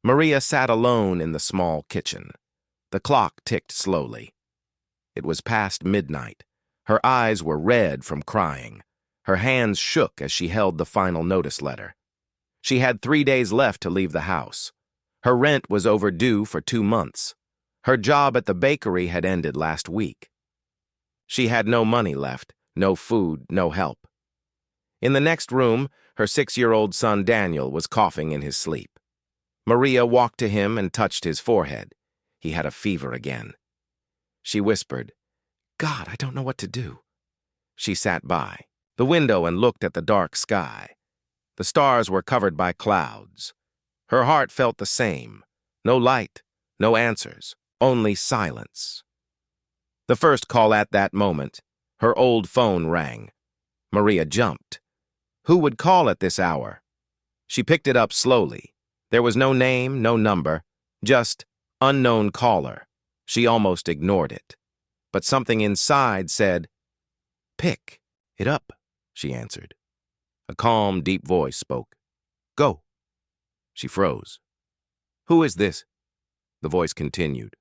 Maria sat alone in the small kitchen. The clock ticked slowly. It was past midnight. Her eyes were red from crying. Her hands shook as she held the final notice letter. She had 3 days left to leave the house. Her rent was overdue for 2 months. Her job at the bakery had ended last week. She had no money left, no food, no help. In the next room, her 6-year-old son Daniel was coughing in his sleep. Maria walked to him and touched his forehead. He had a fever again. She whispered, "God, I don't know what to do." She sat by the window and looked at the dark sky. The stars were covered by clouds. Her heart felt the same. No light, no answers, only silence. The first call at that moment, her old phone rang. Maria jumped. Who would call at this hour? She picked it up slowly. There was no name, no number, just unknown caller. She almost ignored it. But something inside said, "Pick it up," she answered. A calm, deep voice spoke. "Go." She froze. "Who is this?" The voice continued.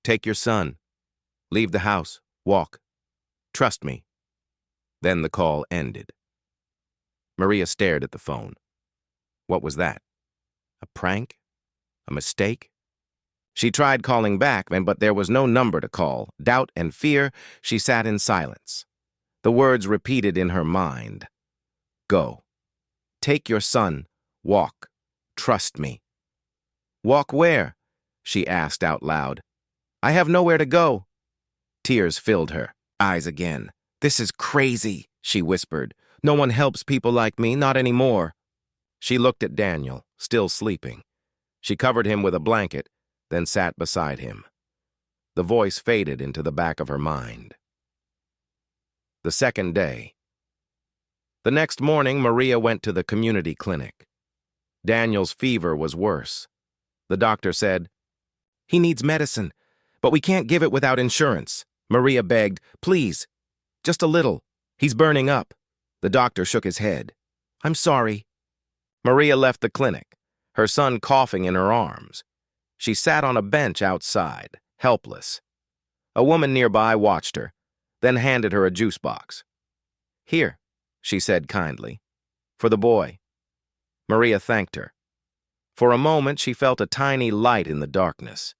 "Take your son. Leave the house. Walk. Trust me." Then the call ended. Maria stared at the phone. What was that? A prank? A mistake? She tried calling back, but there was no number to call. Doubt and fear, she sat in silence. The words repeated in her mind. Go. Take your son. Walk. Trust me. Walk where? She asked out loud. I have nowhere to go. Tears filled her eyes again. This is crazy, she whispered. No one helps people like me, not anymore. She looked at Daniel, still sleeping. She covered him with a blanket, then sat beside him. The voice faded into the back of her mind. The second day. The next morning, Maria went to the community clinic. Daniel's fever was worse. The doctor said, "He needs medicine, but we can't give it without insurance." Maria begged, "Please, just a little. He's burning up." The doctor shook his head. "I'm sorry." Maria left the clinic, her son coughing in her arms. She sat on a bench outside, helpless. A woman nearby watched her, then handed her a juice box. "Here," she said kindly, "for the boy." Maria thanked her. For a moment, she felt a tiny light in the darkness.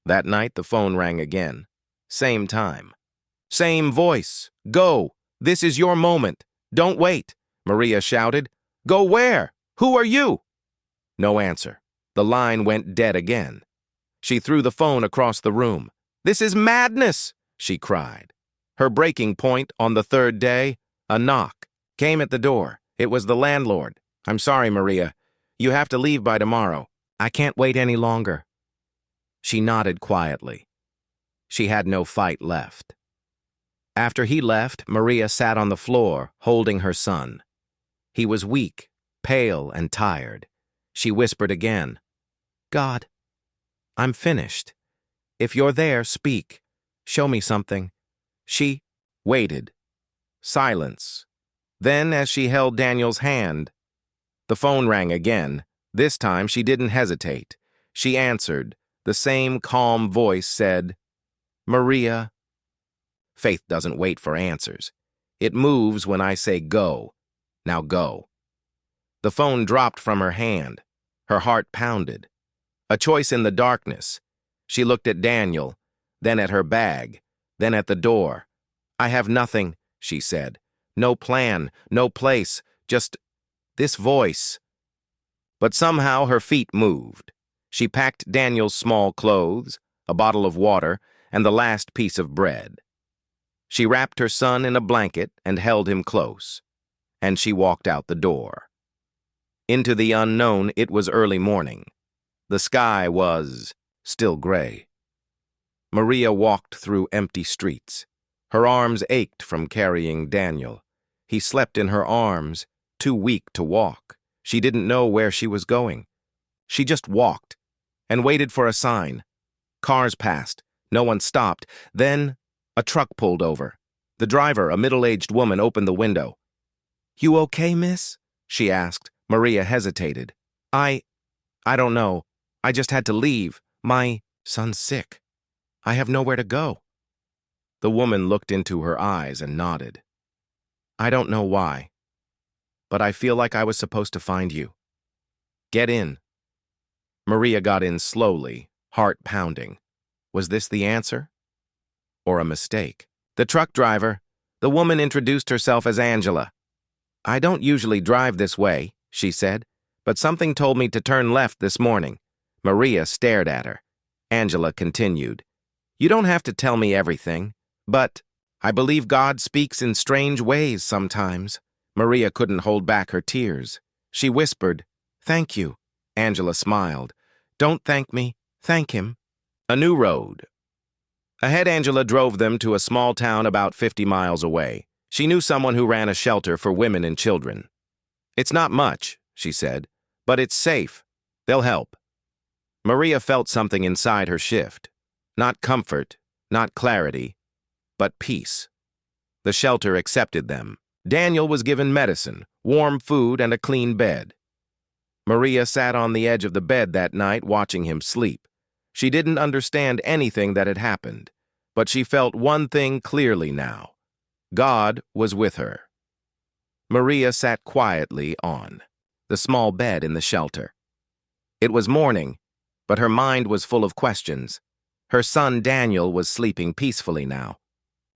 That night, the phone rang again. Same time. Same voice. "Go! This is your moment. Don't wait!" Maria shouted. "Go where? Who are you?" No answer. The line went dead again. She threw the phone across the room. "This is madness!" she cried. Her breaking point on the third day, a knock, came at the door. It was the landlord. "I'm sorry, Maria. You have to leave by tomorrow. I can't wait any longer." She nodded quietly. She had no fight left. After he left, Maria sat on the floor, holding her son. He was weak, pale, and tired. She whispered again, "God, I'm finished. If you're there, speak. Show me something." She waited. Silence. Then, as she held Daniel's hand, the phone rang again. This time, she didn't hesitate. She answered. The same calm voice said, "Maria." Faith doesn't wait for answers. It moves when I say go. Now go. The phone dropped from her hand. Her heart pounded. A choice in the darkness. She looked at Daniel, then at her bag, then at the door. "I have nothing," she said. "No plan, no place, just this voice." But somehow her feet moved. She packed Daniel's small clothes, a bottle of water, and the last piece of bread. She wrapped her son in a blanket and held him close, and she walked out the door. Into the unknown, it was early morning. The sky was still gray. Maria walked through empty streets. Her arms ached from carrying Daniel. He slept in her arms, too weak to walk. She didn't know where she was going. She just walked and waited for a sign. Cars passed. No one stopped. Then a truck pulled over. The driver, a middle-aged woman, opened the window. "You okay, miss?" she asked. Maria hesitated. I don't know." I just had to leave. My son's sick. I have nowhere to go." The woman looked into her eyes and nodded. "I don't know why, but I feel like I was supposed to find you. Get in." Maria got in slowly, heart pounding. Was this the answer? Or a mistake? The truck driver. The woman introduced herself as Angela. "I don't usually drive this way," she said, "but something told me to turn left this morning." Maria stared at her. Angela continued, "You don't have to tell me everything, but I believe God speaks in strange ways sometimes." Maria couldn't hold back her tears. She whispered, "Thank you." Angela smiled. "Don't thank me, thank him." A new road. Ahead, Angela drove them to a small town about 50 miles away. She knew someone who ran a shelter for women and children. "It's not much," she said, "but it's safe. They'll help." Maria felt something inside her shift. Not comfort, not clarity, but peace. The shelter accepted them. Daniel was given medicine, warm food, and a clean bed. Maria sat on the edge of the bed that night watching him sleep. She didn't understand anything that had happened, but she felt one thing clearly now. God was with her. Maria sat quietly on the small bed in the shelter. It was morning, but her mind was full of questions. Her son Daniel was sleeping peacefully now.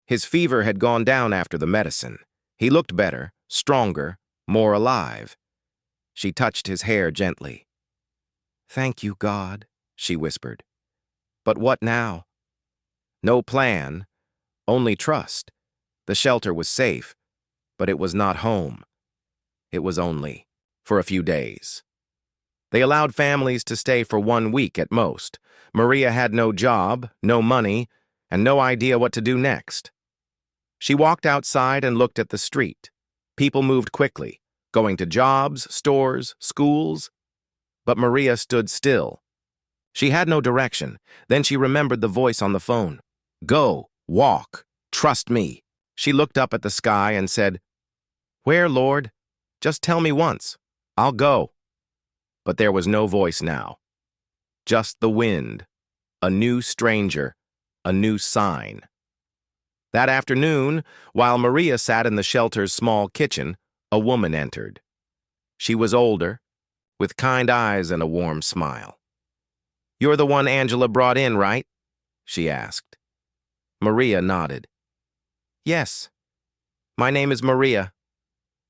His fever had gone down after the medicine. He looked better, stronger, more alive. She touched his hair gently. "Thank you, God," she whispered. But what now? No plan, only trust. The shelter was safe, but it was not home. It was only for a few days. They allowed families to stay for 1 week at most. Maria had no job, no money, and no idea what to do next. She walked outside and looked at the street. People moved quickly, going to jobs, stores, schools. But Maria stood still. She had no direction. Then she remembered the voice on the phone. "Go, walk, trust me." She looked up at the sky and said, "Where, Lord? Just tell me once. I'll go." But there was no voice now. Just the wind, a new stranger, a new sign. That afternoon, while Maria sat in the shelter's small kitchen, a woman entered. She was older, with kind eyes and a warm smile. "You're the one Angela brought in, right?" she asked. Maria nodded. "Yes. My name is Maria.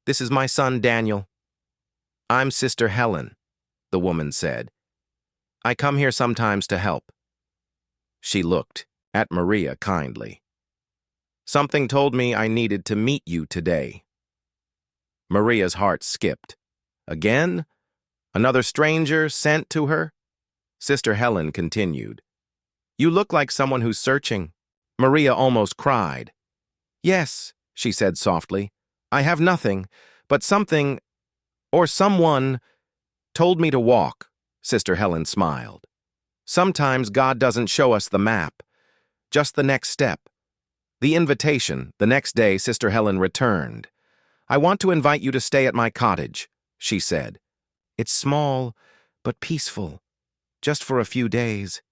This is my son, Daniel." "I'm Sister Helen," the woman said. "I come here sometimes to help." She looked at Maria kindly. "Something told me I needed to meet you today." Maria's heart skipped. Again? Another stranger sent to her? Sister Helen continued. "You look like someone who's searching." Maria almost cried. "Yes," she said softly. "I have nothing, but something, or someone, told me to walk." Sister Helen smiled. "Sometimes God doesn't show us the map, just the next step." The invitation. The next day, Sister Helen returned. "I want to invite you to stay at my cottage," she said. "It's small, but peaceful, just for a few days."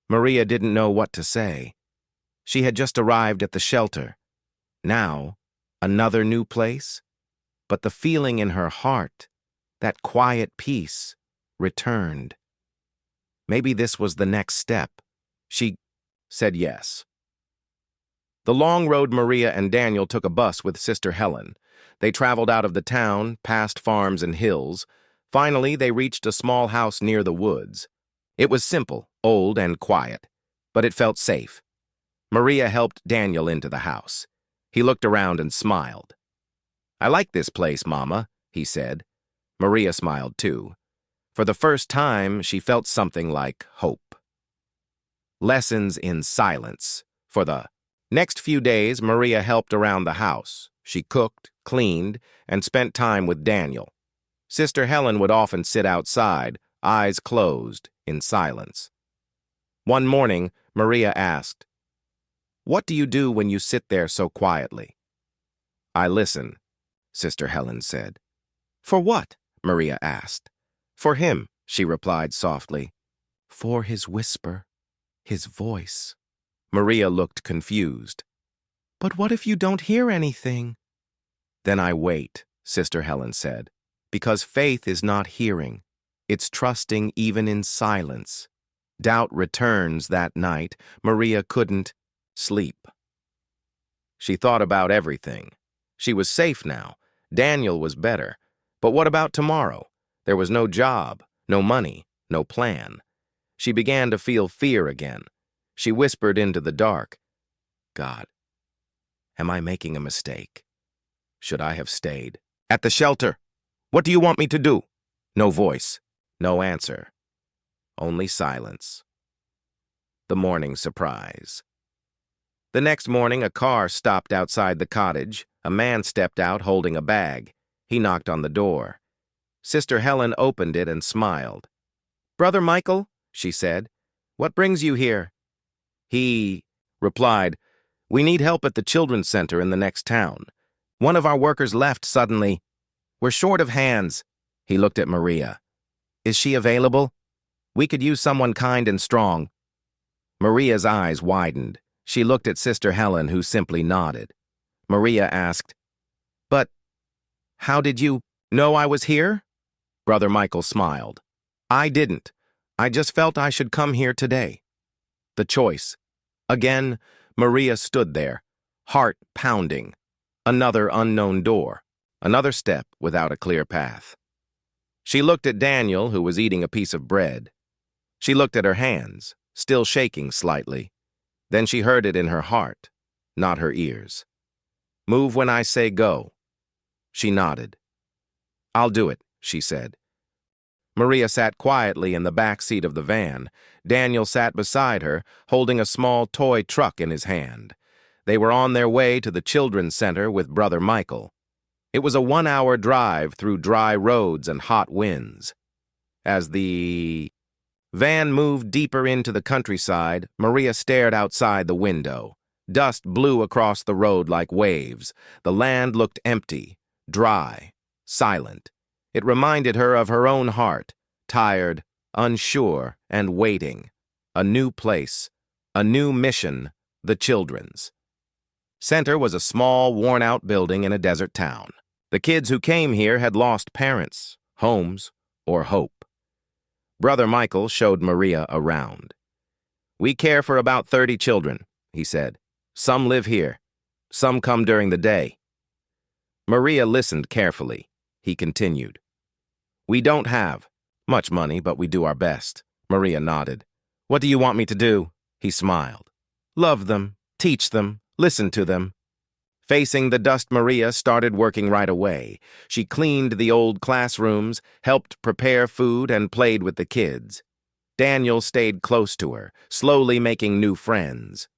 Maria didn't know what to say. She had just arrived at the shelter. Now, another new place? But the feeling in her heart, that quiet peace, returned. Maybe this was the next step. She said yes. The long road Maria and Daniel took a bus with Sister Helen. They traveled out of the town, past farms and hills. Finally, they reached a small house near the woods. It was simple, old, and quiet, but it felt safe. Maria helped Daniel into the house. He looked around and smiled. "I like this place, Mama," he said. Maria smiled too. For the first time, she felt something like hope. Lessons in silence. For the next few days, Maria helped around the house. She cooked, cleaned, and spent time with Daniel. Sister Helen would often sit outside, eyes closed, in silence. One morning, Maria asked, "What do you do when you sit there so quietly?" "I listen," Sister Helen said. "For what?" Maria asked. "For him," she replied softly. For his whisper, his voice. Maria looked confused. But what if you don't hear anything? Then I wait, Sister Helen said, because faith is not hearing. It's trusting even in silence. Doubt returns that night. Maria couldn't sleep. She thought about everything. She was safe now. Daniel was better. But what about tomorrow? There was no job, no money, no plan. She began to feel fear again. She whispered into the dark, God, am I making a mistake? Should I have stayed? At the shelter. What do you want me to do? No voice. No answer. Only silence. The morning surprise. The next morning, a car stopped outside the cottage. A man stepped out holding a bag. He knocked on the door. Sister Helen opened it and smiled. Brother Michael, she said, what brings you here? He replied, we need help at the children's center in the next town. One of our workers left suddenly. We're short of hands. He looked at Maria. Is she available? We could use someone kind and strong. Maria's eyes widened. She looked at Sister Helen, who simply nodded. Maria asked, But how did you know I was here? Brother Michael smiled. I didn't. I just felt I should come here today. The choice. Again, Maria stood there, heart pounding. Another unknown door. Another step without a clear path. She looked at Daniel, who was eating a piece of bread. She looked at her hands, still shaking slightly. Then she heard it in her heart, not her ears. Move when I say go. She nodded. I'll do it, she said. Maria sat quietly in the back seat of the van. Daniel sat beside her, holding a small toy truck in his hand. They were on their way to the children's center with Brother Michael. It was a 1-hour drive through dry roads and hot winds. As the van moved deeper into the countryside, Maria stared outside the window. Dust blew across the road like waves. The land looked empty, dry, silent. It reminded her of her own heart, tired, unsure, and waiting. A new place, a new mission, the children's. Center was a small, worn-out building in a desert town. The kids who came here had lost parents, homes, or hope. Brother Michael showed Maria around. We care for about 30 children, he said. Some live here. Some come during the day. Maria listened carefully. He continued. We don't have much money, but we do our best. Maria nodded. What do you want me to do? He smiled. Love them, teach them, listen to them. Facing the dust, Maria started working right away. She cleaned the old classrooms, helped prepare food, and played with the kids. Daniel stayed close to her, slowly making new friends.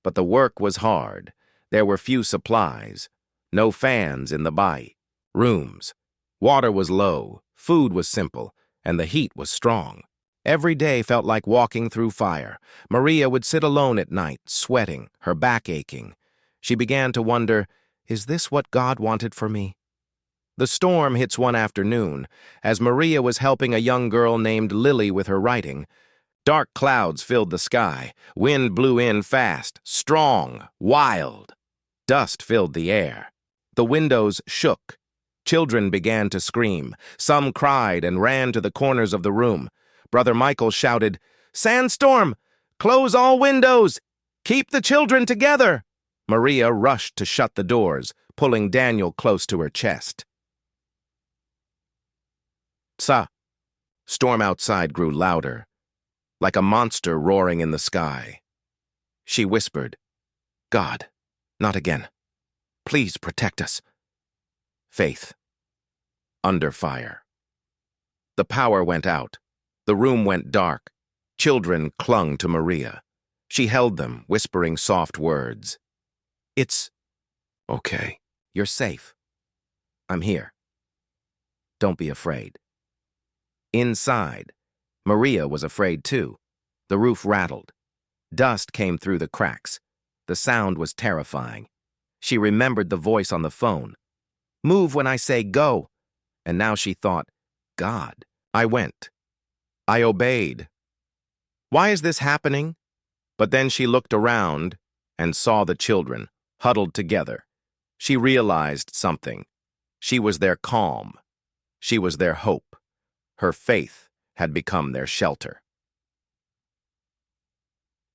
But the work was hard. There were few supplies. No fans in the rooms. Water was low, food was simple, and the heat was strong. Every day felt like walking through fire. Maria would sit alone at night, sweating, her back aching. She began to wonder, is this what God wanted for me? The storm hits one afternoon. As Maria was helping a young girl named Lily with her writing, dark clouds filled the sky. Wind blew in fast, strong, wild. Dust filled the air. The windows shook. Children began to scream. Some cried and ran to the corners of the room. Brother Michael shouted, Sandstorm! Close all windows! Keep the children together! Maria rushed to shut the doors, pulling Daniel close to her chest. Storm outside grew louder, like a monster roaring in the sky. She whispered, God, not again. Please protect us. Faith. Under fire. The power went out. The room went dark. Children clung to Maria. She held them, whispering soft words. It's okay. You're safe. I'm here. Don't be afraid. Inside, Maria was afraid too. The roof rattled. Dust came through the cracks. The sound was terrifying. She remembered the voice on the phone. Move when I say go. And now she thought, God. I went. I obeyed. Why is this happening? But then she looked around and saw the children, huddled together. She realized something. She was their calm. She was their hope. Her faith had become their shelter.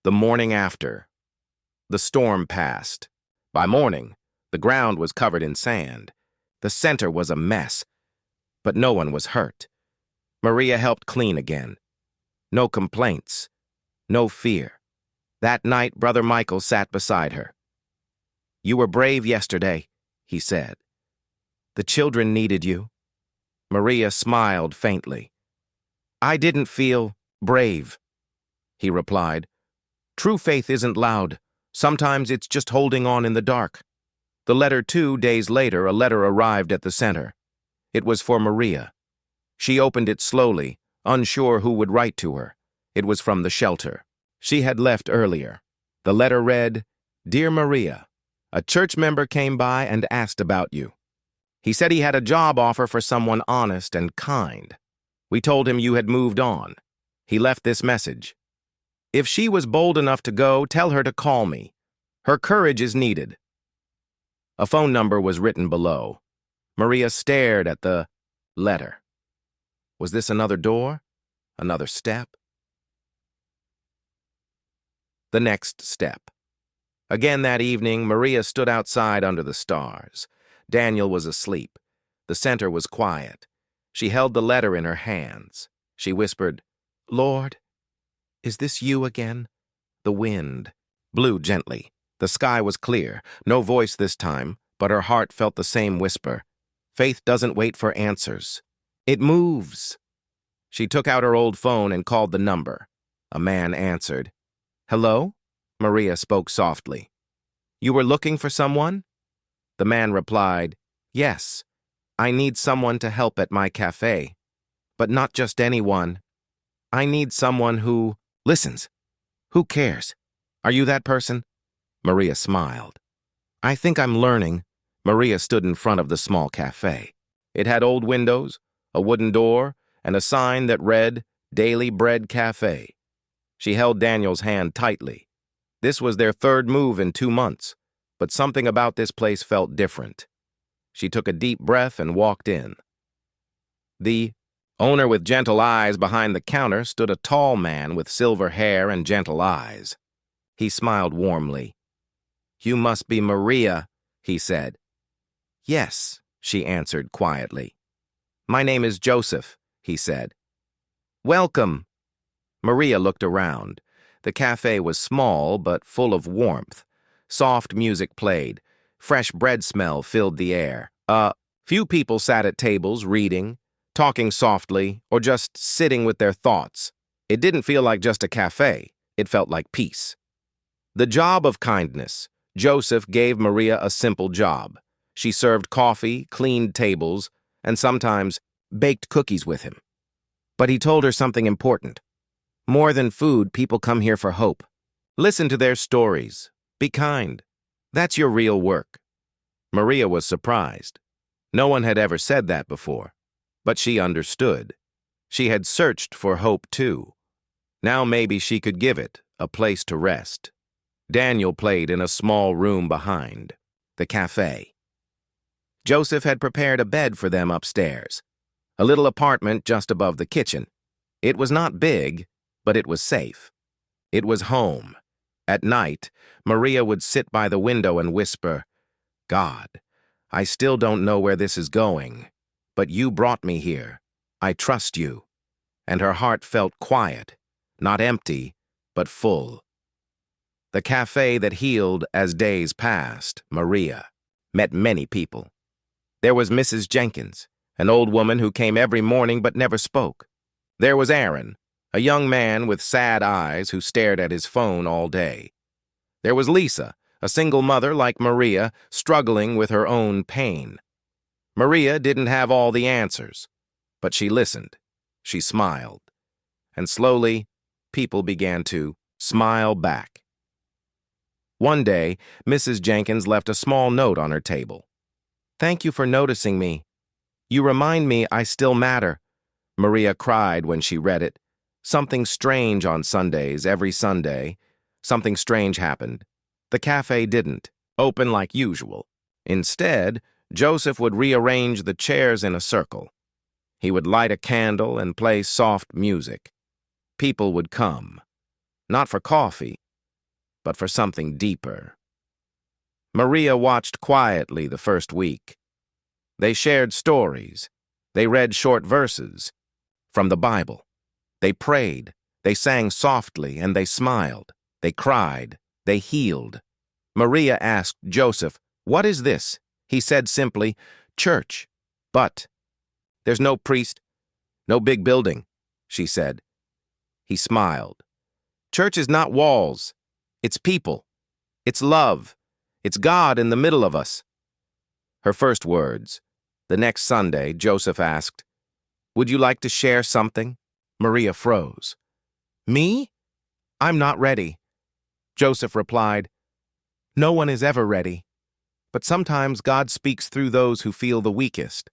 The morning after. The storm passed. By morning, the ground was covered in sand. The center was a mess, but no one was hurt. Maria helped clean again. No complaints. No fear. That night, Brother Michael sat beside her. "You were brave yesterday," he said. "The children needed you." Maria smiled faintly. "I didn't feel brave," he replied. "True faith isn't loud. Sometimes it's just holding on in the dark." The letter 2 days later, a letter arrived at the center. It was for Maria. She opened it slowly, unsure who would write to her. It was from the shelter. She had left earlier. The letter read, "Dear Maria, a church member came by and asked about you. He said he had a job offer for someone honest and kind. We told him you had moved on. He left this message. If she was bold enough to go, tell her to call me. Her courage is needed." A phone number was written below. Maria stared at the letter. Was this another door? Another step? The next step. Again that evening, Maria stood outside under the stars. Daniel was asleep. The center was quiet. She held the letter in her hands. She whispered, "Lord, is this you again?" The wind blew gently. The sky was clear. No voice this time, but her heart felt the same whisper. Faith doesn't wait for answers. It moves. She took out her old phone and called the number. A man answered. "Hello?" Maria spoke softly. "You were looking for someone?" The man replied, "Yes. I need someone to help at my cafe. But not just anyone. I need someone who listens. Who cares? Are you that person?" Maria smiled. "I think I'm learning." Maria stood in front of the small cafe. It had old windows, a wooden door, and a sign that read, "Daily Bread Cafe." She held Daniel's hand tightly. This was their third move in 2 months, but something about this place felt different. She took a deep breath and walked in. The owner with gentle eyes behind the counter stood a tall man with silver hair and gentle eyes. He smiled warmly. "You must be Maria," he said. "Yes," she answered quietly. "My name is Joseph," he said. "Welcome." Maria looked around. The cafe was small but full of warmth. Soft music played. Fresh bread smell filled the air. Few people sat at tables reading, talking softly, or just sitting with their thoughts. It didn't feel like just a cafe. It felt like peace. The job of kindness. Joseph gave Maria a simple job. She served coffee, cleaned tables, and sometimes baked cookies with him. But he told her something important. More than food, people come here for hope. Listen to their stories. Be kind. That's your real work. Maria was surprised. No one had ever said that before. But she understood. She had searched for hope too. Now maybe she could give it a place to rest. Daniel played in a small room behind the cafe. Joseph had prepared a bed for them upstairs, a little apartment just above the kitchen. It was not big, but it was safe. It was home. At night, Maria would sit by the window and whisper, "God, I still don't know where this is going, but you brought me here. I trust you." And her heart felt quiet, not empty, but full. The cafe that healed as days passed, Maria, met many people. There was Mrs. Jenkins, an old woman who came every morning but never spoke. There was Aaron, a young man with sad eyes who stared at his phone all day. There was Lisa, a single mother like Maria, struggling with her own pain. Maria didn't have all the answers, but she listened. She smiled. And slowly, people began to smile back. One day, Mrs. Jenkins left a small note on her table. "Thank you for noticing me. You remind me I still matter." Maria cried when she read it. Something strange on Sundays, every Sunday. Something strange happened. The cafe didn't open like usual. Instead, Joseph would rearrange the chairs in a circle. He would light a candle and play soft music. People would come, not for coffee, but for something deeper. Maria watched quietly the first week. They shared stories. They read short verses from the Bible. They prayed. They sang softly, and they smiled. They cried. They healed. Maria asked Joseph, "What is this?" He said simply, "Church. But there's no priest, no big building," she said. He smiled. "Church is not walls. It's people. It's love. It's God in the middle of us." Her first words. The next Sunday, Joseph asked, "Would you like to share something?" Maria froze. "Me? I'm not ready." Joseph replied, "No one is ever ready. But sometimes God speaks through those who feel the weakest."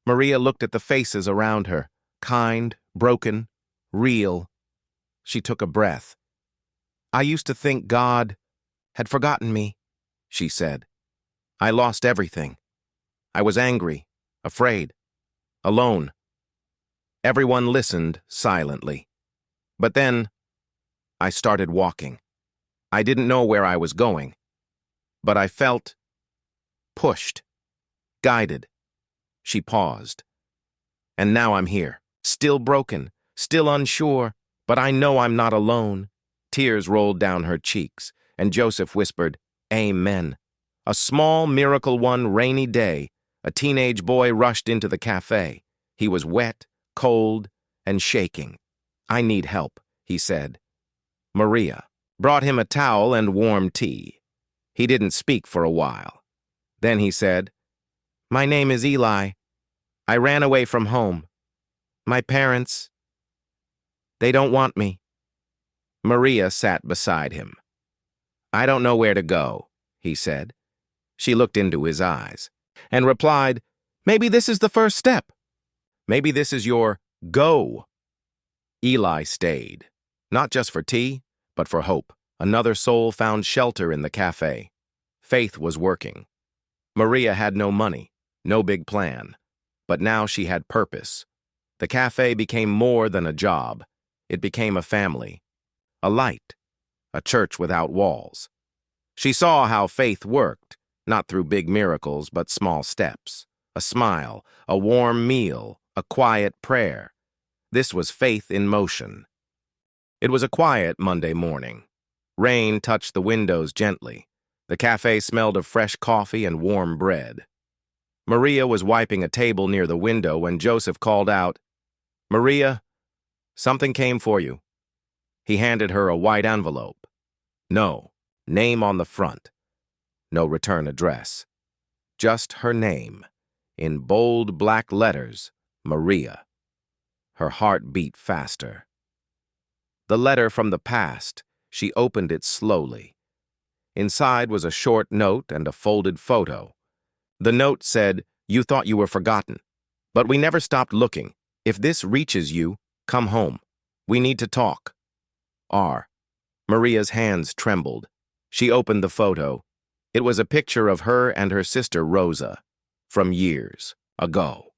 Maria looked at the faces around her, kind, broken, real. She took a breath. "I used to think God had forgotten me," she said. "I lost everything. I was angry, afraid, alone." Everyone listened silently. But then I started walking. I didn't know where I was going, but I felt pushed, guided. She paused. "And now I'm here, still broken, still unsure, but I know I'm not alone." Tears rolled down her cheeks, and Joseph whispered, "Amen." A small, miracle one rainy day, a teenage boy rushed into the cafe. He was wet, cold, and shaking. "I need help," he said. Maria brought him a towel and warm tea. He didn't speak for a while. Then he said, "My name is Eli. I ran away from home. My parents, they don't want me." Maria sat beside him. "I don't know where to go," he said. She looked into his eyes and replied, "Maybe this is the first step. Maybe this is your go." Eli stayed, not just for tea, but for hope. Another soul found shelter in the cafe. Faith was working. Maria had no money, no big plan, but now she had purpose. The cafe became more than a job. It became a family, a light, a church without walls. She saw how faith worked, not through big miracles, but small steps. A smile, a warm meal, a quiet prayer. This was faith in motion. It was a quiet Monday morning. Rain touched the windows gently. The cafe smelled of fresh coffee and warm bread. Maria was wiping a table near the window when Joseph called out, "Maria, something came for you." He handed her a white envelope. No name on the front. No return address. Just her name, in bold black letters, Maria. Her heart beat faster. The letter from the past. She opened it slowly. Inside was a short note and a folded photo. The note said, "You thought you were forgotten, but we never stopped looking. If this reaches you, come home. We need to talk. R." Maria's hands trembled. She opened the photo. It was a picture of her and her sister Rosa, from years ago.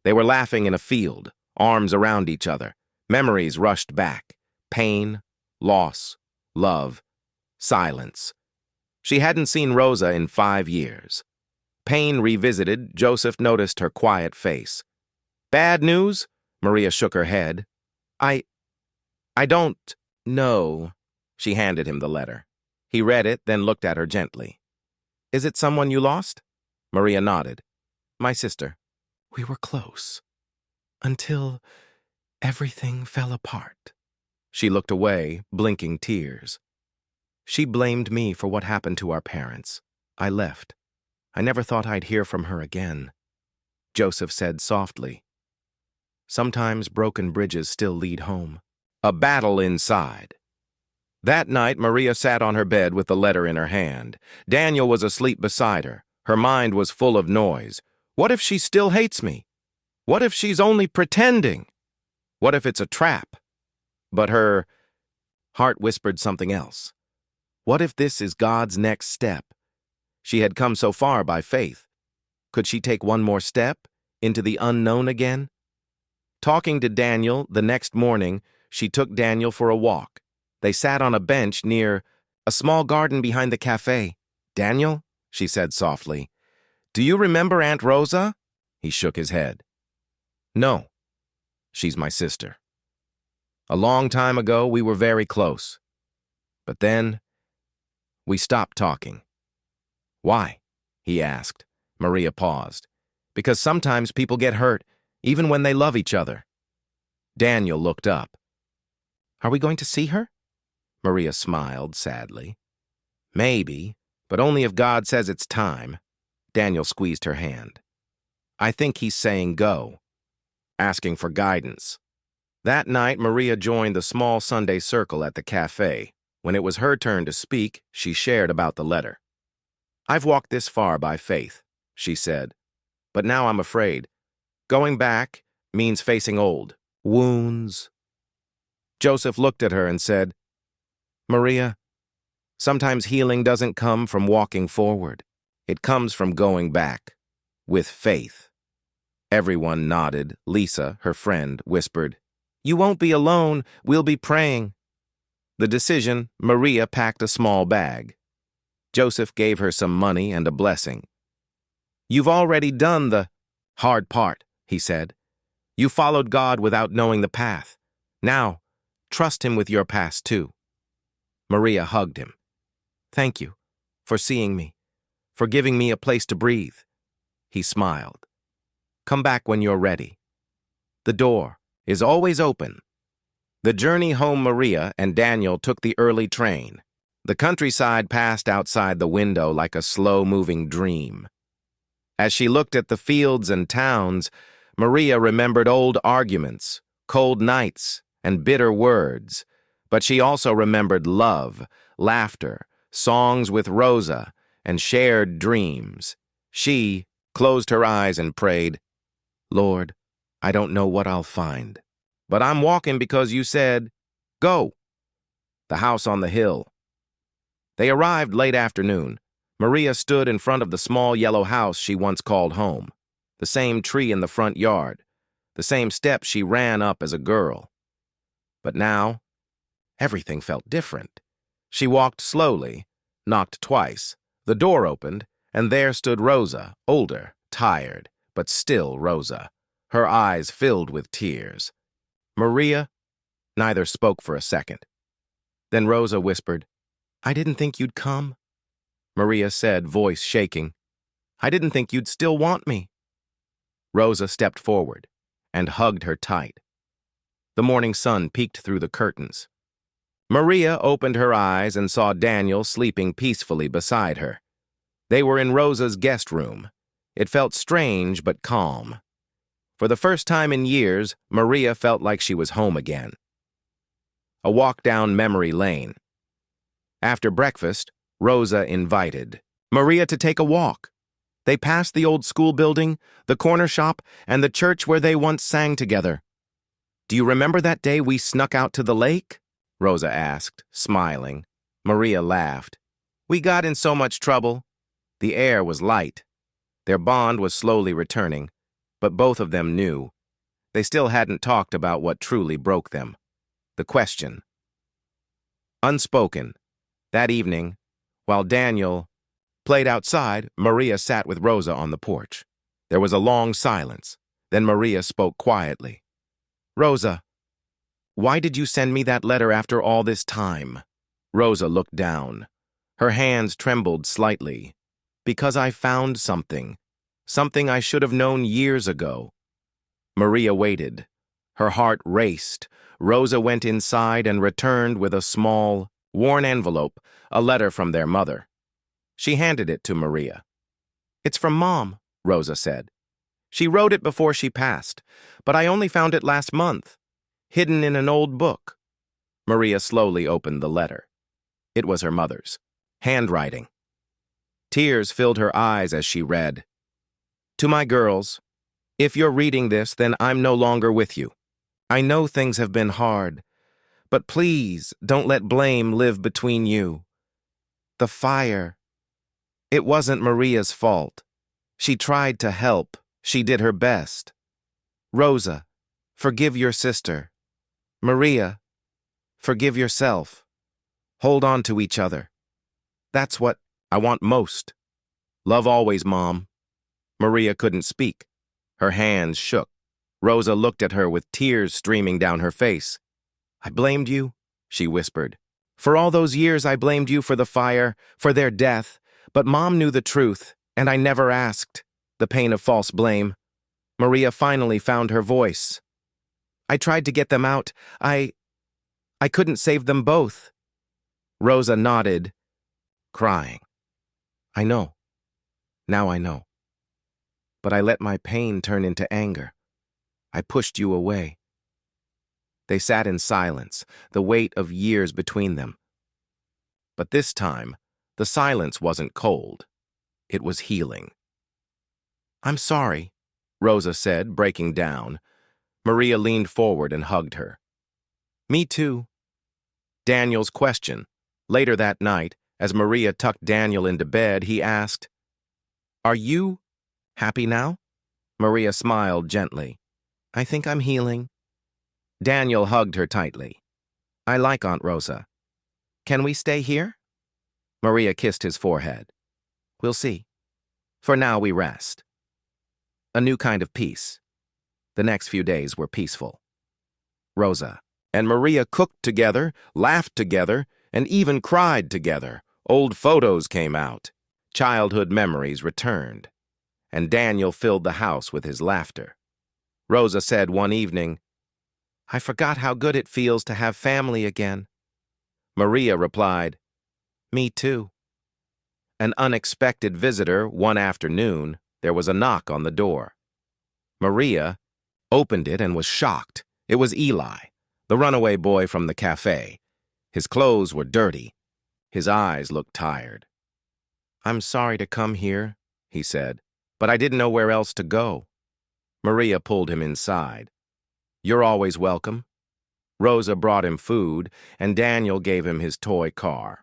They were laughing in a field, arms around each other. Memories rushed back. Pain, loss, love, silence. She hadn't seen Rosa in 5 years. Pain revisited, Joseph noticed her quiet face. "Bad news?" Maria shook her head. I don't know." She handed him the letter. He read it, then looked at her gently. "Is it someone you lost?" Maria nodded. "My sister. We were close. Until everything fell apart." She looked away, blinking tears. "She blamed me for what happened to our parents. I left. I never thought I'd hear from her again." Joseph said softly, "Sometimes broken bridges still lead home." A battle inside. That night, Maria sat on her bed with the letter in her hand. Daniel was asleep beside her. Her mind was full of noise. What if she still hates me? What if she's only pretending? What if it's a trap? But her heart whispered something else. What if this is God's next step? She had come so far by faith. Could she take one more step into the unknown again? Talking to Daniel the next morning, she took Daniel for a walk. They sat on a bench near a small garden behind the cafe. "Daniel," she said softly, "do you remember Aunt Rosa?" He shook his head. "No, she's my sister. A long time ago, we were very close. But then, we stopped talking." "Why?" he asked. Maria paused. "Because sometimes people get hurt, even when they love each other." Daniel looked up. "Are we going to see her?" Maria smiled sadly. "Maybe, but only if God says it's time." Daniel squeezed her hand. "I think he's saying go, asking for guidance." That night, Maria joined the small Sunday circle at the cafe. When it was her turn to speak, she shared about the letter. "I've walked this far by faith," she said, "but now I'm afraid. Going back means facing old wounds." Joseph looked at her and said, "Maria, sometimes healing doesn't come from walking forward. It comes from going back, with faith." Everyone nodded. Lisa, her friend, whispered, "You won't be alone. We'll be praying." The decision, Maria packed a small bag. Joseph gave her some money and a blessing. "You've already done the hard part," he said. "You followed God without knowing the path. Now, trust Him with your past too." Maria hugged him. "Thank you for seeing me, for giving me a place to breathe." He smiled. "Come back when you're ready. The door is always open." The journey home, Maria and Daniel took the early train. The countryside passed outside the window like a slow-moving dream. As she looked at the fields and towns, Maria remembered old arguments, cold nights, and bitter words. But she also remembered love, laughter, songs with Rosa, and shared dreams. She closed her eyes and prayed, "Lord, I don't know what I'll find, but I'm walking because you said, go." The house on the hill. They arrived late afternoon. Maria stood in front of the small yellow house she once called home. The same tree in the front yard. The same steps she ran up as a girl. But now, everything felt different. She walked slowly, knocked twice. The door opened, and there stood Rosa, older, tired, but still Rosa. Her eyes filled with tears. Maria, neither spoke for a second. Then Rosa whispered, "I didn't think you'd come." Maria said, voice shaking, "I didn't think you'd still want me." Rosa stepped forward and hugged her tight. The morning sun peeked through the curtains. Maria opened her eyes and saw Daniel sleeping peacefully beside her. They were in Rosa's guest room. It felt strange but calm. For the first time in years, Maria felt like she was home again. A walk down memory lane. After breakfast, Rosa invited Maria to take a walk. They passed the old school building, the corner shop, and the church where they once sang together. "Do you remember that day we snuck out to the lake?" Rosa asked, smiling. Maria laughed. "We got in so much trouble." The air was light. Their bond was slowly returning, but both of them knew. They still hadn't talked about what truly broke them. The question. Unspoken. That evening, while Daniel played outside, Maria sat with Rosa on the porch. There was a long silence. Then Maria spoke quietly. "Rosa, why did you send me that letter after all this time?" Rosa looked down. Her hands trembled slightly. "Because I found something. Something I should have known years ago." Maria waited. Her heart raced. Rosa went inside and returned with a small, worn envelope, a letter from their mother. She handed it to Maria. "It's from Mom," Rosa said. "She wrote it before she passed, but I only found it last month, hidden in an old book." Maria slowly opened the letter. It was her mother's handwriting. Tears filled her eyes as she read, "To my girls, if you're reading this, then I'm no longer with you. I know things have been hard, But please, don't let blame live between you. The fire. It wasn't Maria's fault. She tried to help. She did her best. Rosa, forgive your sister. Maria, forgive yourself. Hold on to each other. That's what I want most. Love always, Mom. Maria couldn't speak. Her hands shook. Rosa looked at her with tears streaming down her face. I blamed you, she whispered. For all those years I blamed you for the fire, for their death, but Mom knew the truth, and I never asked. The pain of false blame. Maria finally found her voice. I tried to get them out. I couldn't save them both. Rosa nodded, crying. I know. Now I know. But I let my pain turn into anger. I pushed you away. They sat in silence, the weight of years between them. But this time, the silence wasn't cold. It was healing. I'm sorry, Rosa said, breaking down. Maria leaned forward and hugged her. Me too. Daniel's question. Later that night, as Maria tucked Daniel into bed, he asked, Are you happy now? Maria smiled gently. I think I'm healing. Daniel hugged her tightly. I like Aunt Rosa. Can we stay here? Maria kissed his forehead. We'll see. For now, we rest. A new kind of peace. The next few days were peaceful. Rosa and Maria cooked together, laughed together, and even cried together. Old photos came out. Childhood memories returned. And Daniel filled the house with his laughter. Rosa said one evening, I forgot how good it feels to have family again. Maria replied, Me too. An unexpected visitor one afternoon, there was a knock on the door. Maria opened it and was shocked. It was Eli, the runaway boy from the cafe. His clothes were dirty. His eyes looked tired. I'm sorry to come here, he said, but I didn't know where else to go. Maria pulled him inside. You're always welcome. Rosa brought him food, and Daniel gave him his toy car.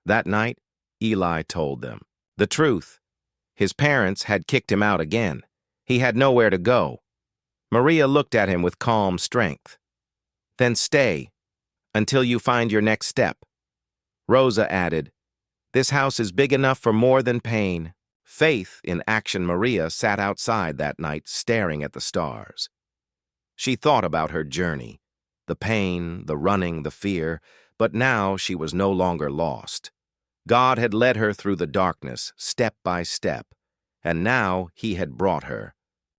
That night, Eli told them the truth. His parents had kicked him out again. He had nowhere to go. Maria looked at him with calm strength. Then stay until you find your next step. Rosa added, This house is big enough for more than pain. Faith in action. Maria sat outside that night staring at the stars. She thought about her journey, the pain, the running, the fear, but now she was no longer lost. God had led her through the darkness, step by step, and now He had brought her,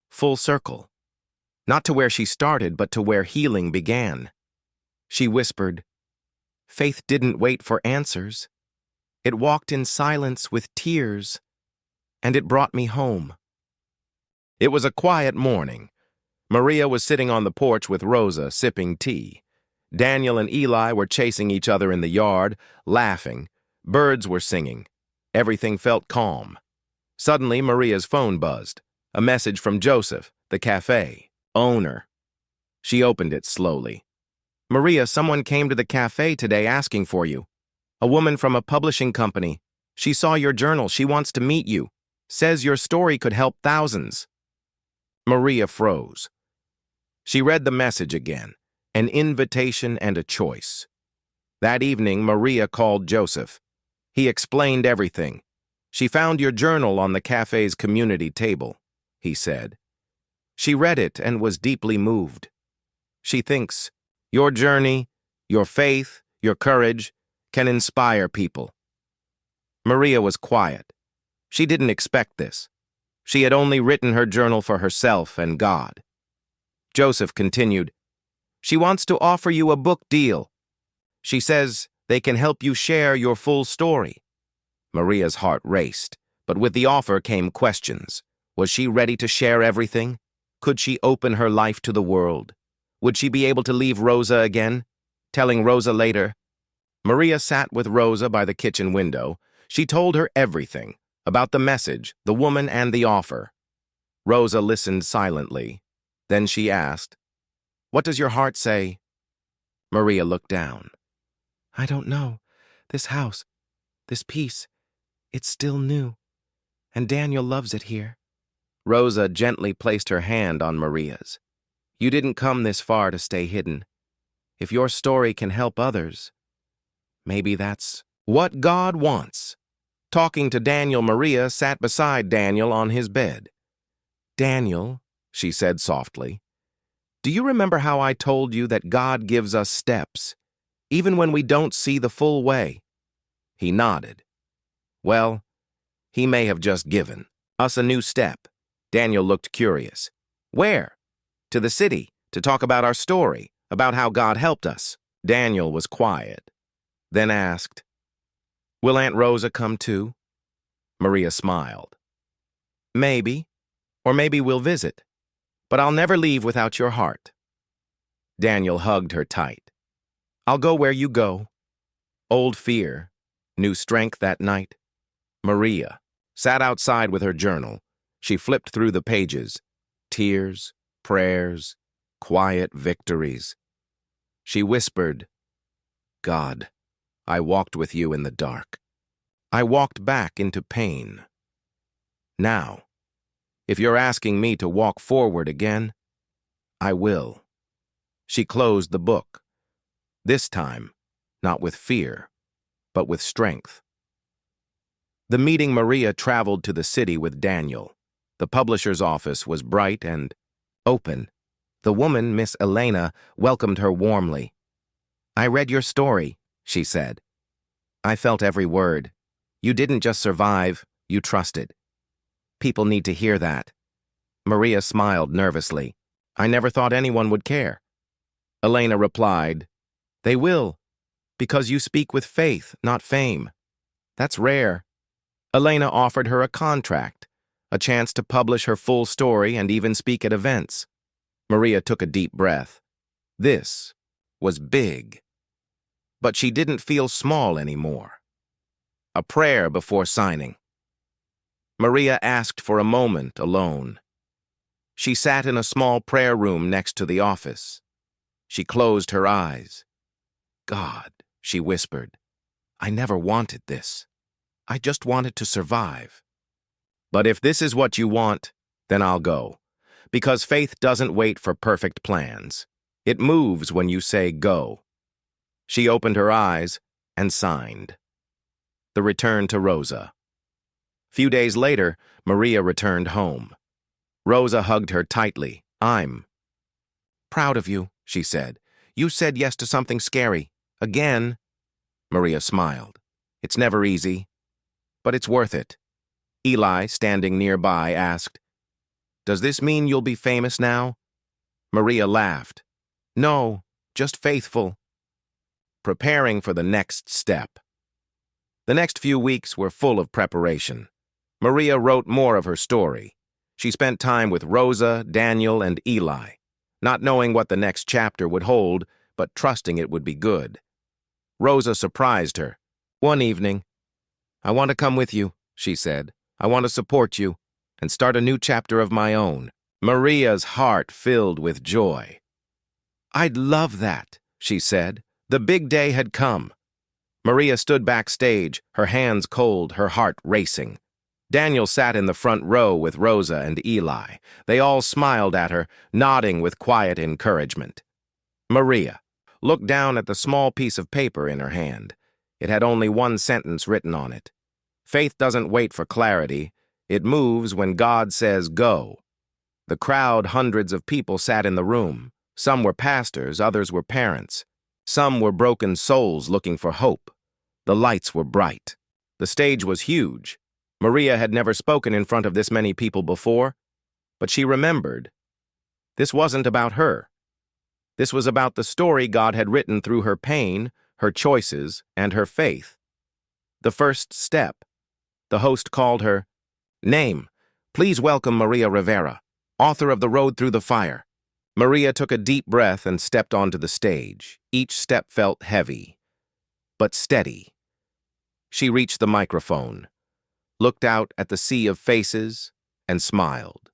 full circle, not to where she started, but to where healing began. She whispered, Faith didn't wait for answers. It walked in silence with tears, and it brought me home. It was a quiet morning. Maria was sitting on the porch with Rosa, sipping tea. Daniel and Eli were chasing each other in the yard, laughing. Birds were singing. Everything felt calm. Suddenly, Maria's phone buzzed. A message from Joseph, the cafe owner. She opened it slowly. Maria, someone came to the cafe today asking for you. A woman from a publishing company. She saw your journal. She wants to meet you. Says your story could help thousands. Maria froze. She read the message again, an invitation and a choice. That evening, Maria called Joseph. He explained everything. She found your journal on the cafe's community table, he said. She read it and was deeply moved. She thinks your journey, your faith, your courage can inspire people. Maria was quiet. She didn't expect this. She had only written her journal for herself and God. Joseph continued, She wants to offer you a book deal. She says they can help you share your full story. Maria's heart raced, but with the offer came questions. Was she ready to share everything? Could she open her life to the world? Would she be able to leave Rosa again? Telling Rosa later. Maria sat with Rosa by the kitchen window. She told her everything, about the message, the woman, and the offer. Rosa listened silently. Then she asked, What does your heart say? Maria looked down. I don't know. This house, this piece, it's still new. And Daniel loves it here. Rosa gently placed her hand on Maria's. You didn't come this far to stay hidden. If your story can help others, maybe that's what God wants. Talking to Daniel, Maria sat beside Daniel on his bed. Daniel, she said softly, do you remember how I told you that God gives us steps, even when we don't see the full way? He nodded. Well, he may have just given us a new step. Daniel looked curious. Where? To the city, to talk about our story, about how God helped us. Daniel was quiet, then asked, will Aunt Rosa come too? Maria smiled. Maybe, or maybe we'll visit. But I'll never leave without your heart. Daniel hugged her tight. I'll go where you go. Old fear, new strength that night. Maria sat outside with her journal. She flipped through the pages. Tears, prayers, quiet victories. She whispered, God, I walked with you in the dark. I walked back into pain. Now, if you're asking me to walk forward again, I will. She closed the book. This time, not with fear, but with strength. The meeting Maria traveled to the city with Daniel. The publisher's office was bright and open. The woman, Miss Elena, welcomed her warmly. I read your story, she said. I felt every word. You didn't just survive, you trusted. People need to hear that. Maria smiled nervously. I never thought anyone would care. Elena replied, they will, because you speak with faith, not fame. That's rare. Elena offered her a contract, a chance to publish her full story and even speak at events. Maria took a deep breath. This was big. But she didn't feel small anymore. A prayer before signing. Maria asked for a moment alone. She sat in a small prayer room next to the office. She closed her eyes. God, she whispered, I never wanted this. I just wanted to survive. But if this is what you want, then I'll go. Because faith doesn't wait for perfect plans. It moves when you say go. She opened her eyes and signed. The return to Rosa. Few days later, Maria returned home. Rosa hugged her tightly. I'm proud of you, she said. You said yes to something scary. Again. Maria smiled. It's never easy, but it's worth it. Eli, standing nearby, asked, does this mean you'll be famous now? Maria laughed. No, just faithful. Preparing for the next step. The next few weeks were full of preparation. Maria wrote more of her story. She spent time with Rosa, Daniel, and Eli, not knowing what the next chapter would hold, but trusting it would be good. Rosa surprised her. One evening, I want to come with you, she said. I want to support you and start a new chapter of my own. Maria's heart filled with joy. I'd love that, she said. The big day had come. Maria stood backstage, her hands cold, her heart racing. Daniel sat in the front row with Rosa and Eli. They all smiled at her, nodding with quiet encouragement. Maria looked down at the small piece of paper in her hand. It had only one sentence written on it. Faith doesn't wait for clarity. It moves when God says go. The crowd, hundreds of people sat in the room. Some were pastors, others were parents. Some were broken souls looking for hope. The lights were bright. The stage was huge. Maria had never spoken in front of this many people before, but she remembered. This wasn't about her. This was about the story God had written through her pain, her choices, and her faith. The first step. The host called her, Name. Please welcome Maria Rivera, author of The Road Through the Fire. Maria took a deep breath and stepped onto the stage. Each step felt heavy, but steady. She reached the microphone, looked out at the sea of faces, and smiled.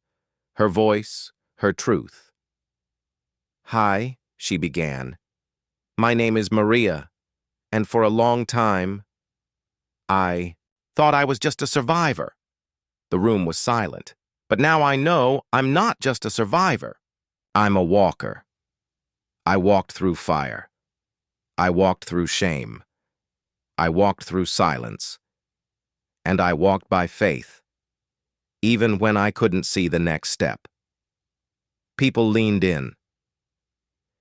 Her voice, her truth. Hi, she began. My name is Maria, and for a long time, I thought I was just a survivor. The room was silent. But now I know I'm not just a survivor. I'm a walker. I walked through fire. I walked through shame. I walked through silence. And I walked by faith, even when I couldn't see the next step. People leaned in.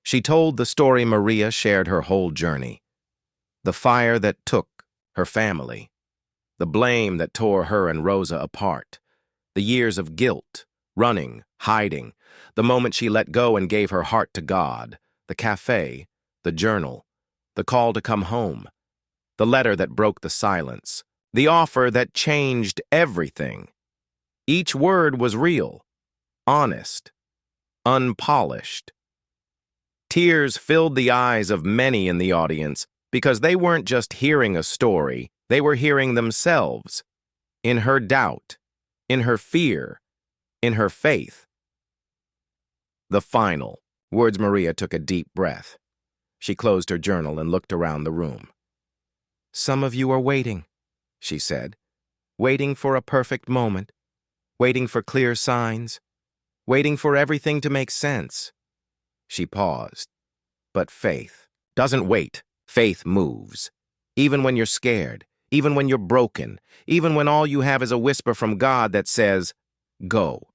She told the story. Maria shared her whole journey. The fire that took her family. The blame that tore her and Rosa apart. The years of guilt, running, hiding. The moment she let go and gave her heart to God. The cafe, the journal, the call to come home. The letter that broke the silence. The offer that changed everything. Each word was real, honest, unpolished. Tears filled the eyes of many in the audience because they weren't just hearing a story, they were hearing themselves. In her doubt, in her fear, in her faith. The final. Words. Maria took a deep breath. She closed her journal and looked around the room. Some of you are waiting, she said. Waiting for a perfect moment. Waiting for clear signs. Waiting for everything to make sense. She paused. But faith doesn't wait. Faith moves. Even when you're scared, even when you're broken, even when all you have is a whisper from God that says, go.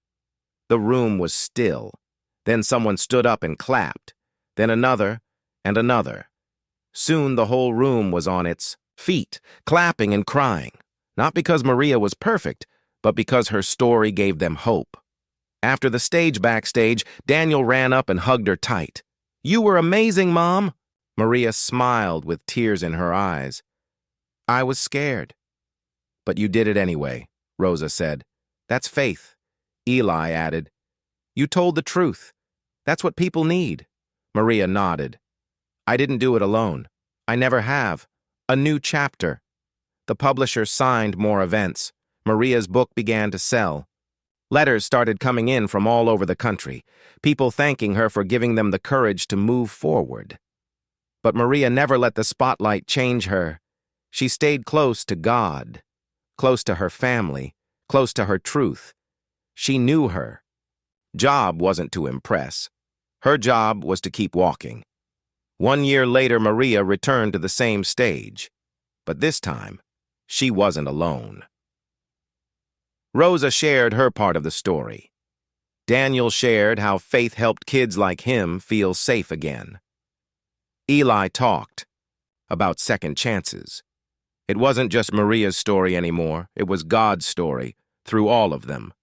The room was still. Then someone stood up and clapped. Then another and another. Soon the whole room was on its feet, clapping and crying. Not because Maria was perfect, but because her story gave them hope. After the stage backstage, Daniel ran up and hugged her tight. You were amazing, Mom. Maria smiled with tears in her eyes. I was scared. But you did it anyway, Rosa said. That's faith. Eli added. You told the truth. That's what people need. Maria nodded. I didn't do it alone. I never have. A new chapter. The publisher signed more events. Maria's book began to sell. Letters started coming in from all over the country, people thanking her for giving them the courage to move forward. But Maria never let the spotlight change her. She stayed close to God, close to her family, close to her truth. She knew her job wasn't to impress. Her job was to keep walking. 1 year later, Maria returned to the same stage. But this time, she wasn't alone. Rosa shared her part of the story. Daniel shared how faith helped kids like him feel safe again. Eli talked about second chances. It wasn't just Maria's story anymore, it was God's story through all of them.